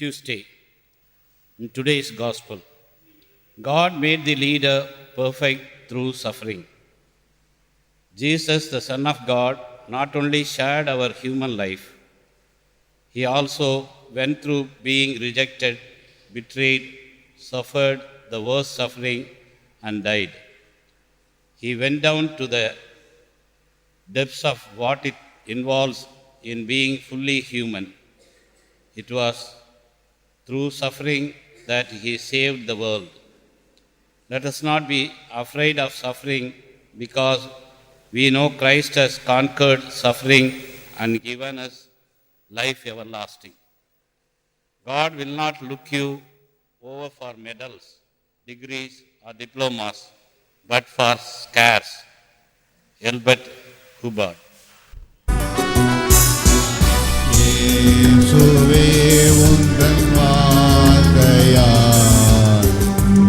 Tuesday. In today's Gospel, God made the leader perfect through suffering. Jesus, the Son of God, not only shared our human life, he also went through being rejected, betrayed, suffered the worst suffering, and died. He went down to the depths of what it involves in being fully human. It was through suffering that he saved the world. Let us not be afraid of suffering, because we know Christ has conquered suffering and given us life everlasting. God will not look you over for medals, degrees, or diplomas, but for scars. Albert Hubbard. இயேசுவே உந்தன் வார்த்தையால்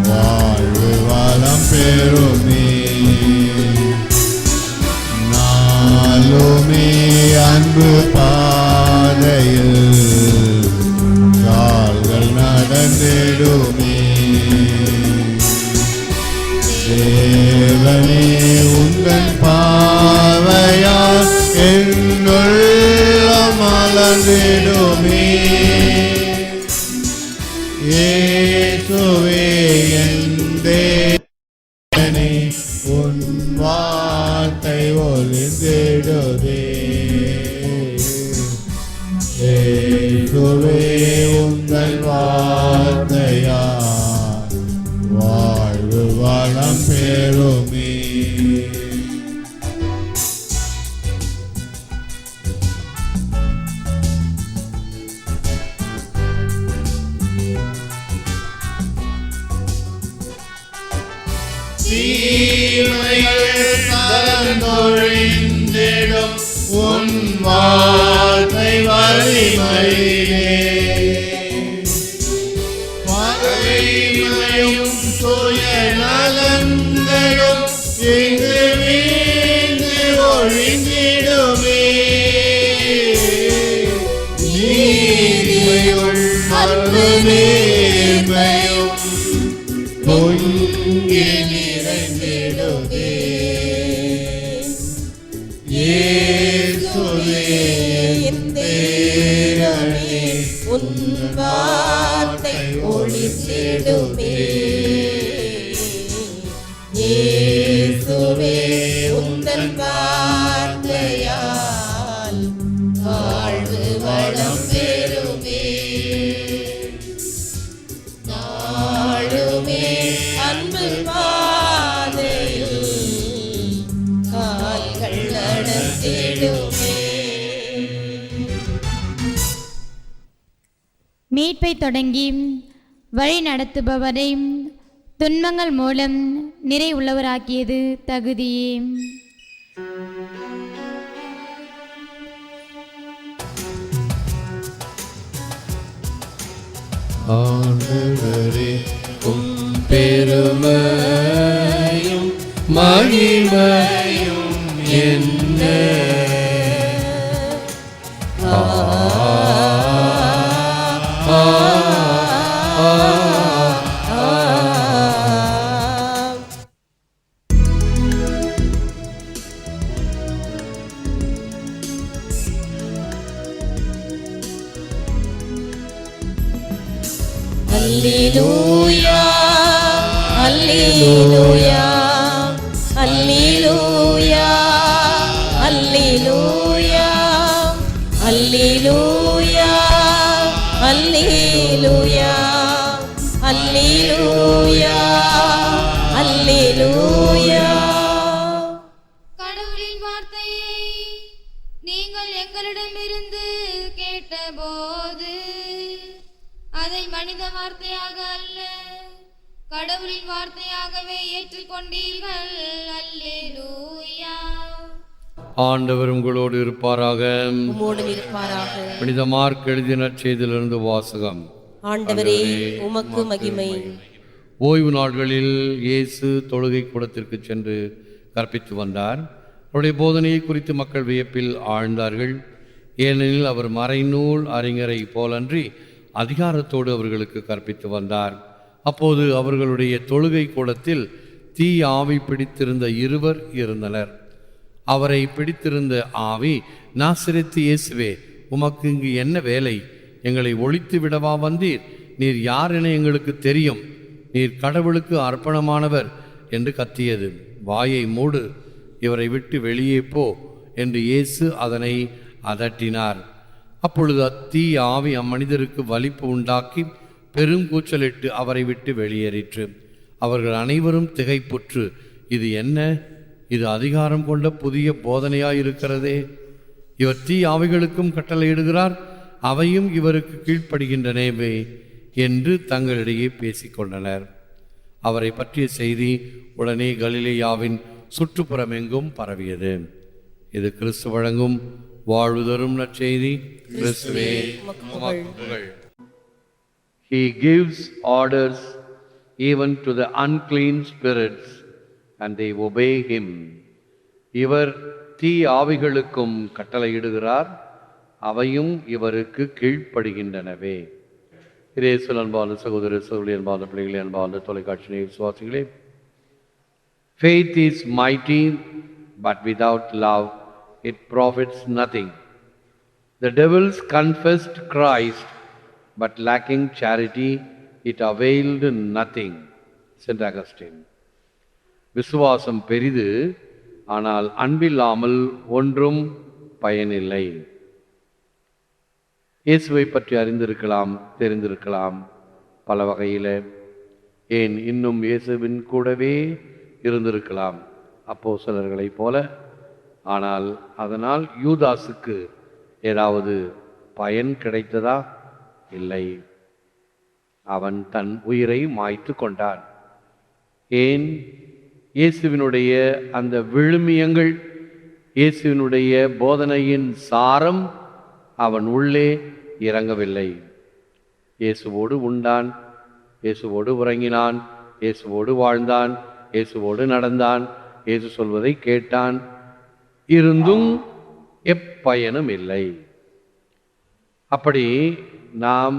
வாழ்வு வளம் பெறுமே. நாளுமே அன்பு பாதையில் கால்கள் நடந்திடுமே. தேவனே உந்தன் பார்வையால் என்னுள்ளம் மலர்ந்திடுமே. இயேசுவே என் தேவனே உன் வார்த்தை ஒளிர்ந்திடுதே. இயேசுவே உந்தன் வார்த்தையால் வாழ்வு வளம் பெறுமே. தீமைகள் கலந்தொழிந்திடும் உன் வார்த்தை வலிமையிலே. பகைமையும் சுயநலங்களும் இங்கு வீழ்ந்து ஒழிந்திடுமே. நீதிமையும் அன்பு நேர்மையும் பொங்கி நிறைந்திடுதே. இயேசுவே என் தேவனே உன் வார்த்தை ஒளிர்ந்திடுமே. இயேசுவே உந்தன் வார்த்தையால் வாழ்வு வளம் பெறுமே. நாளுமே அன்பு பாதையில் கால்கள் நடந்திடுமே. மீட்பை தொடங்கி வழி நடத்துபவரை துன்பங்கள் மூலம் நிறை உள்ளவராக்கியது தகுதியே. ஆண்டவரே உம் பெருமையும் மகிமையும் என்ன அல்லேலூயா அல்லேலூயா அல்லேலூயா அல்லேலூயா அல்லேலூயா அல்லேலூயா அல்லேலூயா அல்லேலூயா. கடவுளின் வார்த்தையை நீங்கள் எங்களிடமிருந்து கேட்டபோது அதை மனித வார்த்தையாக அல்ல, கடவுளின் வார்த்தையாகவே ஏற்றுக்கொண்டீர்கள். அல்லேலூயா. ஆண்டவர் உங்களோடு இருப்பாராக. உம்மோடும் இருப்பாராக. புனித மார்க் எழுதிய நற்செய்தியிலிருந்து வாசகம். ஆண்டவரே உமக்கு மகிமை. ஓய்வு நாட்களில் இயேசு தொழுகை கூடத்திற்கு சென்று கற்பித்து வந்தார். அவருடைய போதனையை குறித்து மக்கள் வியப்பில் ஆழ்ந்தார்கள். ஏனெனில் அவர் மறைநூல் அறிஞரை போலன்றி அதிகாரத்தோடு அவர்களுக்கு கற்பித்து வந்தார். அப்போது அவர்களுடைய தொழுகை கூடத்தில் தீ ஆவி பிடித்திருந்த இருவர் இருந்தனர். அவரை பிடித்திருந்த ஆவி, நாசரேத்து இயேசுவே, உமக்கு இங்கு என்ன வேலை? எங்களை ஒழித்து விடவா வந்தீர்? நீர் யார் என எங்களுக்கு தெரியும். நீர் கடவுளுக்கு அர்ப்பணமானவர் என்று கத்தியது. வாயை மூடு, இவரை விட்டு வெளியே போ என்று இயேசு அதனை அதட்டினார். அப்பொழுது அத்தீ ஆவி அம்மனிதருக்கு வலிப்பு உண்டாக்கி பெருங்கூச்சலிட்டு அவரை விட்டு வெளியேறிற்று. அவர்கள் அனைவரும் திகைப்புற்று, இது என்ன? இது அதிகாரம் கொண்ட புதிய போதனையாயிருக்கிறதே. இவர் தீ ஆவிகளுக்கும் கட்டளையிடுகிறார், அவையும் இவருக்கு கீழ்ப்படுகின்றனவே என்று தங்களிடையே பேசிக்கொண்டனர். அவரை பற்றிய செய்தி உடனே கலிலேயாவின் சுற்றுப்புறமெங்கும் பரவியது. இது கிறிஸ்து வழங்கும் வாழ்வு தரும் நற்செய்தி. கிறிஸ்துவே உமக்கு புகழ். He gives orders even to the unclean spirits and they obey him. இவர் தீ ஆவிகளுக்கும் கட்டளையிடுகிறார், அவையும் இவருக்கு கீழ்ப்படுகின்றனவே. இயேசுவின் அன்பான சகோதர சகோதரி, அன்பான பிள்ளைகளே, அன்பான தொலைக்காட்சி விசுவாசிகளே, faith is mighty but without love it profits nothing. The devils confessed Christ but lacking charity it availed nothing. Saint Augustine. விசுவாசம் பெரிது, ஆனால் அன்பில்லாமல் ஒன்றும் பயனில்லை. இயேசுவை பற்றி அறிந்திருக்கலாம், தெரிந்திருக்கலாம் பல வகையில். ஏன் இன்னும் இயேசுவின் கூடவே இருந்திருக்கலாம் அப்போஸ்தலர்களைப் போல. ஆனால் அதனால் யூதாசுக்கு ஏதாவது பயன் கிடைத்ததா? இல்லை. அவன் தன் உயிரை மாய்த்து கொண்டான். ஏன்? இயேசுவினுடைய அந்த விழுமியங்கள், இயேசுவினுடைய போதனையின் சாரம் அவன் உள்ளே இறங்கவில்லை. இயேசுவோடு உண்டான், இயேசுவோடு உறங்கினான், இயேசுவோடு வாழ்ந்தான், இயேசுவோடு நடந்தான், இயேசு சொல்வதை கேட்டான். இருந்தும் எப்பயனும் இல்லை. அப்படி நாம்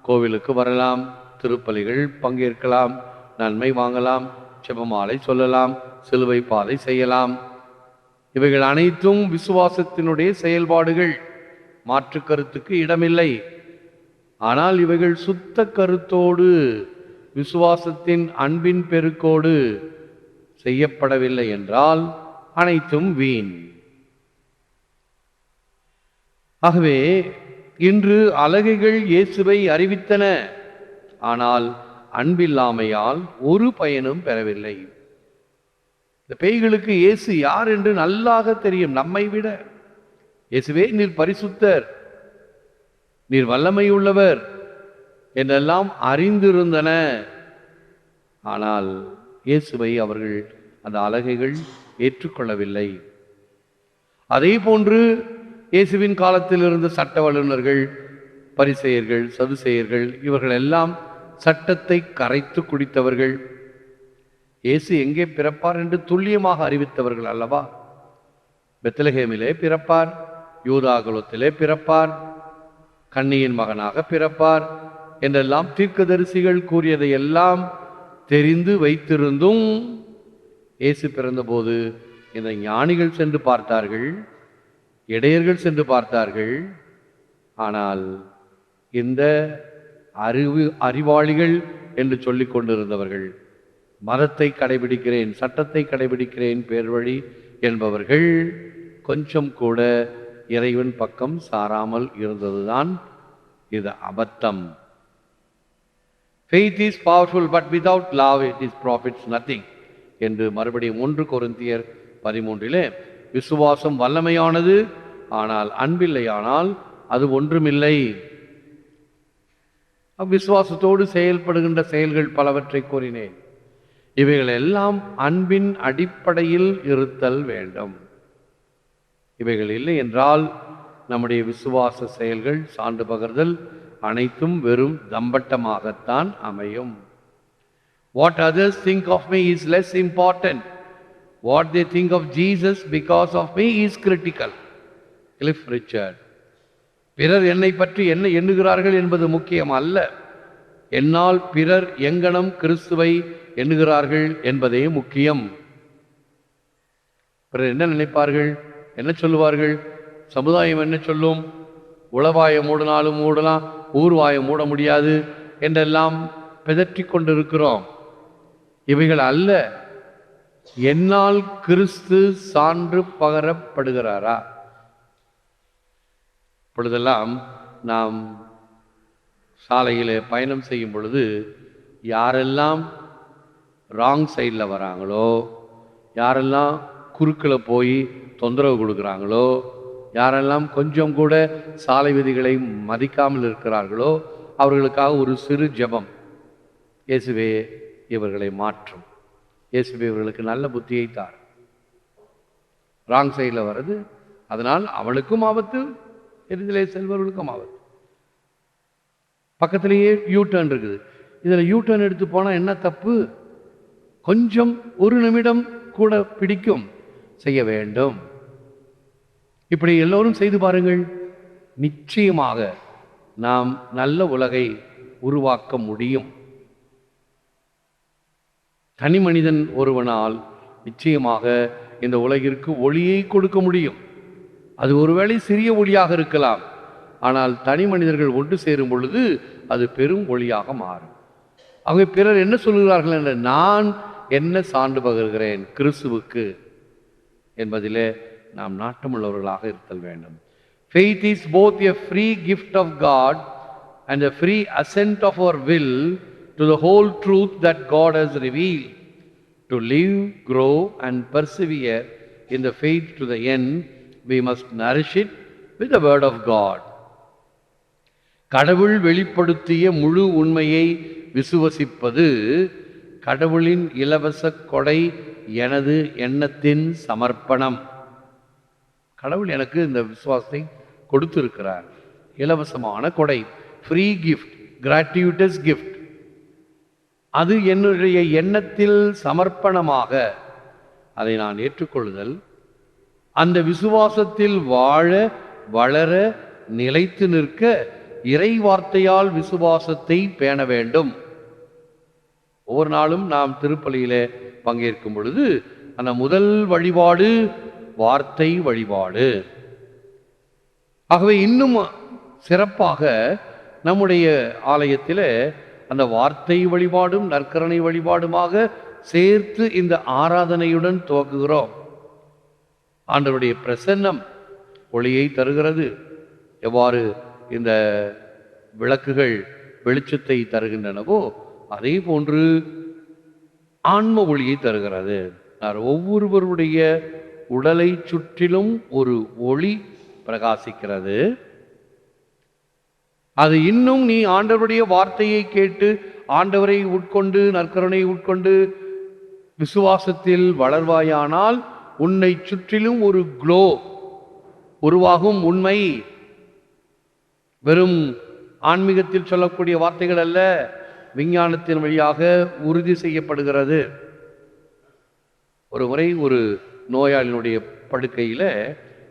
கோவிலுக்கு வரலாம், திருப்பலிகள் பங்கேற்கலாம், நன்மை வாங்கலாம், செபமாலை சொல்லலாம், சிலுவை பாதை செய்யலாம். இவைகள் அனைத்தும் விசுவாசத்தினுடைய செயல்பாடுகள், மாற்று கருத்துக்கு இடமில்லை. ஆனால் இவைகள் சுத்த கருத்தோடு, விசுவாசத்தின் அன்பின் பெருக்கோடு செய்யப்படவில்லை என்றால் அனைத்தும் வீண். ஆகவே இன்று அலகைகள் இயேசுவை அறிவித்தன, ஆனால் அன்பில்லாமையால் ஒரு பயனும் பெறவில்லை. இந்த பேய்களுக்கு இயேசு யார் என்று நல்லாக தெரியும், நம்மை விட. இயேசுவே நீர் பரிசுத்தர், நீர் வல்லமை உள்ளவர் என்றெல்லாம் அறிந்திருந்தன. ஆனால் இயேசுவை அவர்கள், அந்த அலகைகள் ஏற்றுக்கொள்ளவில்லை. அதே போன்று இயேசுவின் காலத்தில் இருந்த சட்ட வல்லுநர்கள், பரிசேயர்கள், சதுசேயர்கள், இவர்கள் எல்லாம் சட்டத்தை கரைத்து குடித்தவர்கள். இயேசு எங்கே பிறப்பார் என்று துல்லியமாக அறிவித்தவர்கள் அல்லவா? பெத்லகேமிலே பிறப்பார், யூதாகுலத்திலே பிறப்பார், கன்னியின் மகனாக பிறப்பார் என்றெல்லாம் தீர்க்கதரிசிகள் கூறியதை எல்லாம் தெரிந்து வைத்திருந்தும் இயேசு பிறந்தபோது இந்த ஞானிகள் சென்று பார்த்தார்கள், இடையர்கள் சென்று பார்த்தார்கள். ஆனால் இந்த அறிவாளிகள் என்று சொல்லிக் கொண்டிருந்தவர்கள், மதத்தை கடைபிடிக்கிறேன், சட்டத்தை கடைபிடிக்கிறேன், பேர்வழி என்பவர்கள் கொஞ்சம் கூட இறைவன் பக்கம் சாராமல் இருந்ததுதான் இது அபத்தம். Faith is powerful but without love it is profits nothing என்று மறுபடியும் 1 கொரிந்தியர் 13 விசுவாசம் வல்லமையானது, ஆனால் அன்பில்லையானால் அது ஒன்றுமில்லை. அவ்விசுவாசத்தோடு செயல்படுகின்ற செயல்கள் பலவற்றை கூறினேன். இவைகள் எல்லாம் அன்பின் அடிப்படையில் இருத்தல் வேண்டும். இவைகள் இல்லை என்றால் நம்முடைய விசுவாச செயல்கள், சான்று பகர்தல் அனைத்தும் வெறும் தம்பட்டமாகத்தான் அமையும். What others think of me is less important. What they think of Jesus because of me is critical. Cliff Richard. பிறர் என்னை பற்றி என்ன எண்ணுகிறார்கள் என்பது முக்கியம் அல்ல, என்னால் பிறர் எங்கனம் கிறிஸ்துவை எண்ணுகிறார்கள் என்பதே முக்கியம். பிறர் என்ன நினைப்பார்கள், என்ன சொல்லுவார்கள், சமுதாயம் என்ன சொல்லும், உளவாயை மூடினாலும் மூடலாம், ஊர்வாயை மூட முடியாது என்றெல்லாம் பிதற்றி கொண்டிருக்கிறோம். இவைகள் அல்ல, என்னால் கிறிஸ்து சான்று பகரப்படுகிறாரா? இப்பொழுதெல்லாம் நாம் சாலையில் பயணம் செய்யும் பொழுது யாரெல்லாம் ராங் சைடில் வராங்களோ, யாரெல்லாம் குறுக்கில் போய் தொந்தரவு கொடுக்குறாங்களோ, யாரெல்லாம் கொஞ்சம் கூட சாலை விதிகளை மதிக்காமல் இருக்கிறார்களோ அவர்களுக்காக ஒரு சிறு ஜெபம். இயேசுவே இவர்களை மாற்றும், இயேசுவே இவர்களுக்கு நல்ல புத்தியை தார். ராங் சைடில் வருது, அதனால் அவளுக்கும் ஆபத்து, எதிரிலே செல்வர்களுக்கும் ஆபத்து. பக்கத்திலேயே யூ-டர்ன் இருக்குது, இதில் யூ-டர்ன் எடுத்து போனால் என்ன தப்பு? கொஞ்சம் ஒரு நிமிடம் கூட பிடிக்கும், செய்ய வேண்டும். இப்படி எல்லோரும் செய்து பாருங்கள், நிச்சயமாக நாம் நல்ல உலகை உருவாக்க முடியும். தனி மனிதன் ஒருவனால் நிச்சயமாக இந்த உலகிற்கு ஒளியை கொடுக்க முடியும். அது ஒருவேளை சிறிய ஒளியாக இருக்கலாம், ஆனால் தனி மனிதர்கள் ஒன்று சேரும் பொழுது அது பெரும் ஒளியாக மாறும். ஆகவே பிறர் என்ன சொல்கிறார்கள் என்ற நான் என்ன சான்று பகர்கிறேன் கிறிஸ்துவுக்கு என்பதிலே நாம் நாட்டமுள்ளவர்களாக இருத்தல் வேண்டும். Faith is both a free gift of God and a free assent of our will to the whole truth that God has revealed. To live, grow and persevere in the faith to the end, we must nourish it with the word of God. கடவுள் வெளிப்படுத்திய முழு உண்மையை விசுவசிப்பது கடவுளின் இலவச கொடை, எனது எண்ணத்தின் சமர்ப்பணம். கடவுள் எனக்கு இந்த விசுவாசத்தை கொடுத்திருக்கிறார், இலவசமான கொடை, ஃப்ரீ கிஃப்ட், கிராட்டியூட்டஸ் கிஃப்ட். அது என்னுடைய எண்ணத்தில் சமர்ப்பணமாக அதை நான் ஏற்றுக்கொள்ளுதல், அந்த விசுவாசத்தில் வாழ வளர நிலைத்து நிற்க இறை வார்த்தையால் விசுவாசத்தை பேண வேண்டும். ஒவ்வொரு நாளும் நாம் திருப்பலியிலே பங்கேற்கும் பொழுது அந்த முதல் வழிபாடு வார்த்தை வழிபாடு. ஆகவே இன்னும் சிறப்பாக நம்முடைய ஆலயத்தில் அந்த வார்த்தை வழிபாடும் நற்கருணை வழிபாடுமாக சேர்த்து இந்த ஆராதனையுடன் துவக்குகிறோம். ஆண்டவருடைய பிரசன்னம் ஒளியை தருகிறது. எவ்வாறு இந்த விளக்குகள் வெளிச்சத்தை தருகின்றனவோ அதே போன்று ஆன்ம ஒளியை தருகிறது. ஒவ்வொருவருடைய உடலை சுற்றிலும் ஒரு ஒளி பிரகாசிக்கிறது. அது இன்னும் நீ ஆண்டவருடைய வார்த்தையை கேட்டு ஆண்டவரை உட்கொண்டு நற்கருணை உட்கொண்டு விசுவாசத்தில் வளர்வாயானால் உன்னை சுற்றிலும் ஒரு க்ளோ உருவாகும். உண்மை வெறும் ஆன்மீகத்தில் சொல்லக்கூடிய வார்த்தைகள் அல்ல, விஞ்ஞானத்தின் வழியாக உறுதி செய்யப்படுகிறது. ஒரு முறை ஒரு நோயாளியினுடைய படுக்கையில்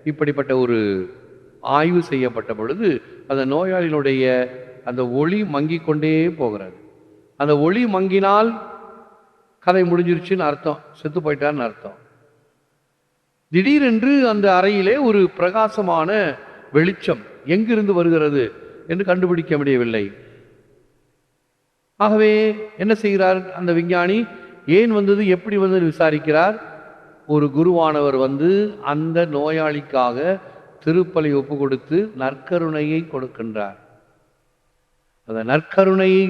இப்படிப்பட்ட ஒரு ஆய்வு செய்யப்பட்ட பொழுது அந்த நோயாளியினுடைய அந்த ஒளி மங்கிக் கொண்டே போகிறது. அந்த ஒளி மங்கினால் கதை முடிஞ்சிருச்சுன்னு அர்த்தம், செத்து போயிட்டான்னு அர்த்தம். திடீரென்று அந்த அறையிலே ஒரு பிரகாசமான வெளிச்சம் எங்கிருந்து வருகிறது என்று கண்டுபிடிக்க முடியவில்லை. ஆகவே என்ன செய்கிறார் அந்த விஞ்ஞானி, ஏன் வந்தது எப்படி வந்தது விசாரிக்கிறார். ஒரு குருவானவர் வந்து அந்த நோயாளிக்காக திருப்பலி ஒப்பு கொடுத்து நற்கருணையை கொடுக்கின்றார். அந்த நற்கருணையை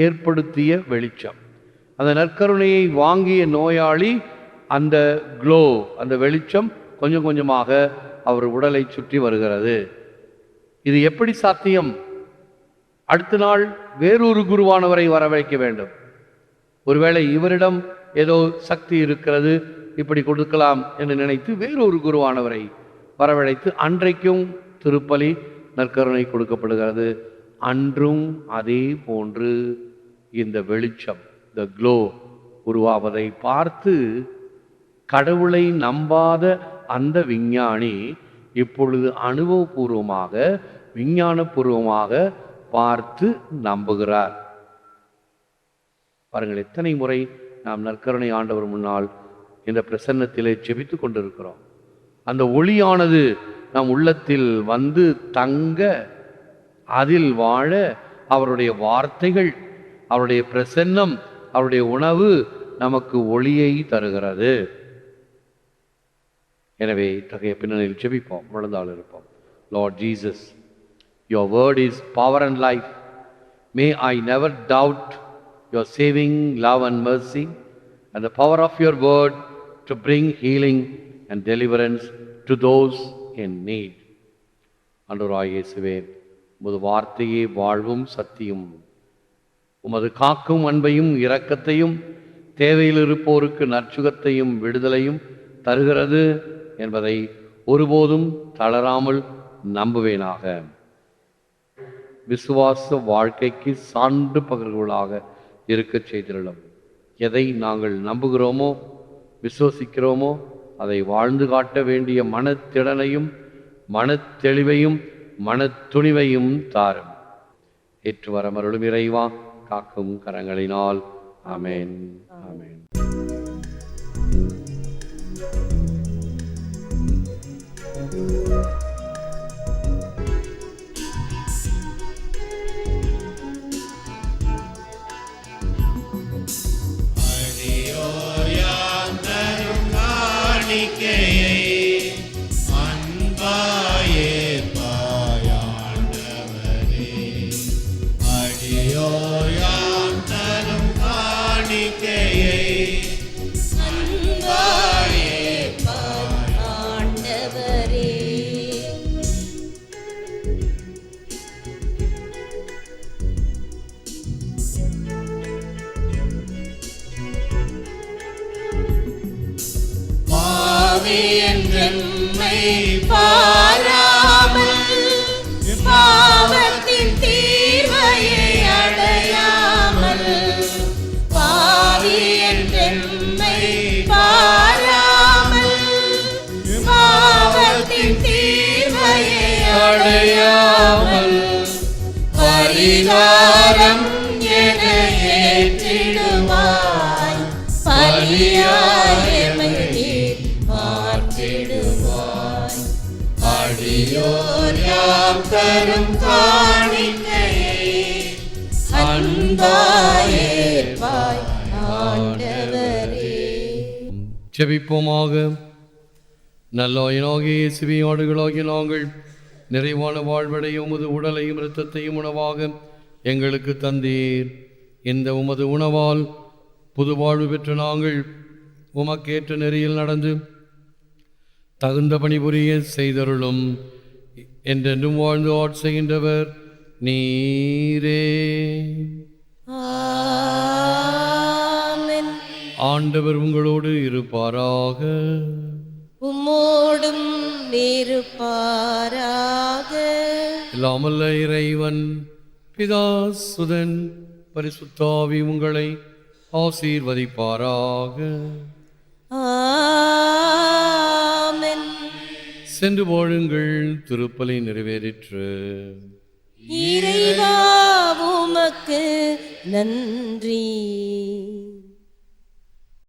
ஏற்படுத்திய வெளிச்சம், அந்த நற்கருணையை வாங்கிய நோயாளி, அந்த க்ளோ, அந்த வெளிச்சம் கொஞ்சம் கொஞ்சமாக அவர் உடலை சுற்றி வருகிறது. இது எப்படி சாத்தியம்? அடுத்த நாள் வேறொரு குருவானவரை வரவழைக்க வேண்டும். ஒருவேளை இவரிடம் ஏதோ சக்தி இருக்கிறது, இப்படி கொடுக்கலாம் என்று நினைத்து வேறொரு குருவானவரை வரவழைத்து அன்றைக்கும் திருப்பலி நற்கருணை கொடுக்கப்படுகிறது. அன்றும் அதே போன்று இந்த வெளிச்சம், த க்ளோ உருவாவதை பார்த்து கடவுளை நம்பாத அந்த விஞ்ஞானி இப்பொழுது அனுபவபூர்வமாக விஞ்ஞானபூர்வமாக பார்த்து நம்புகிறார். பாருங்கள், எத்தனை முறை நாம் நற்கருணை ஆண்டவர் முன்னால் இந்த பிரசன்னத்திலே ஜெபித்து கொண்டிருக்கிறோம். அந்த ஒளியானது நம் உள்ளத்தில் வந்து தங்க, அதில் வாழ அவருடைய வார்த்தைகள், அவருடைய பிரசன்னம், அவருடைய உணவு நமக்கு ஒளியை தருகிறது. எனவே இத்தகைய பின்னணியில் ஜெபிப்போம், முழந்தாள் இருப்போம். Lord Jesus, your word is power and life. May I never doubt your saving love and mercy and the power of your word to bring healing and deliverance to those in need. ஆண்டவராகிய இயேசுவே, உமது வார்த்தையே வாழ்வும் சத்தியும். உமது காக்கும் அன்பையும் இரக்கத்தையும் தேவையில் இருப்போருக்கு நற்சுகத்தையும் விடுதலையும் தருகிறது என்பதை ஒருபோதும் தளராமல் நம்புவேனாக. விசுவாச வாழ்க்கைக்கு சான்று பகர்களாக இருக்க செய்திருளும். எதை நாங்கள் நம்புகிறோமோ விசுவசிக்கிறோமோ அதை வாழ்ந்து காட்ட வேண்டிய மனத்திடனையும் மனத்தெளிவையும் மனத்துணிவையும் தாரும். ஏற்று வரமருளும் இறைவா, காக்கும் கரங்களினால். ஆமென், ஆமென். பாராமல் பாவத்தின் தீர்வையை அடையாமல் பாவி என்றெம்மை பாராமல் பாவத்தின் தீர்வையை அடையாமல் பரிகாரம் என ஏற்றிடுவாய், பலியாயமை மாற்றிடுவாய். அடியோர் யாம் தரும் காணிக்கையை அன்பாயேற்பாய் ஆண்டவரே. ஜெபிப்போமாக. நல்லோயனாகிய இயேசுவே, ஆடுகளாகிய நாங்கள் நிறைவான வாழ்வடைய உமது உடலையும் இரத்தத்தையும் உணவாக எங்களுக்கு தந்தீர். இந்த உமது உணவால் புது வாழ்வு பெற்ற நாங்கள் உமக்கேற்ற நெறியில் நடந்து தகுந்த பணிபுரிய செய்தருளும். என்றென்றும் வாழ்ந்து ஆட்செய்கின்றவர் நீரே. ஆமென். ஆண்டவர் உங்களோடு இருப்பாராக. உம்மோடும் இருப்பாராக. இல்லாமல்ல இறைவன் பிதா சுதன் பரிசுத்தாவி உங்களை ஆசீர்வதிப்பாராக. ஆமென். சென்று வாழுங்கள், திருப்பலி நிறைவேறிற்று. இறைவா உமக்கு நன்றி.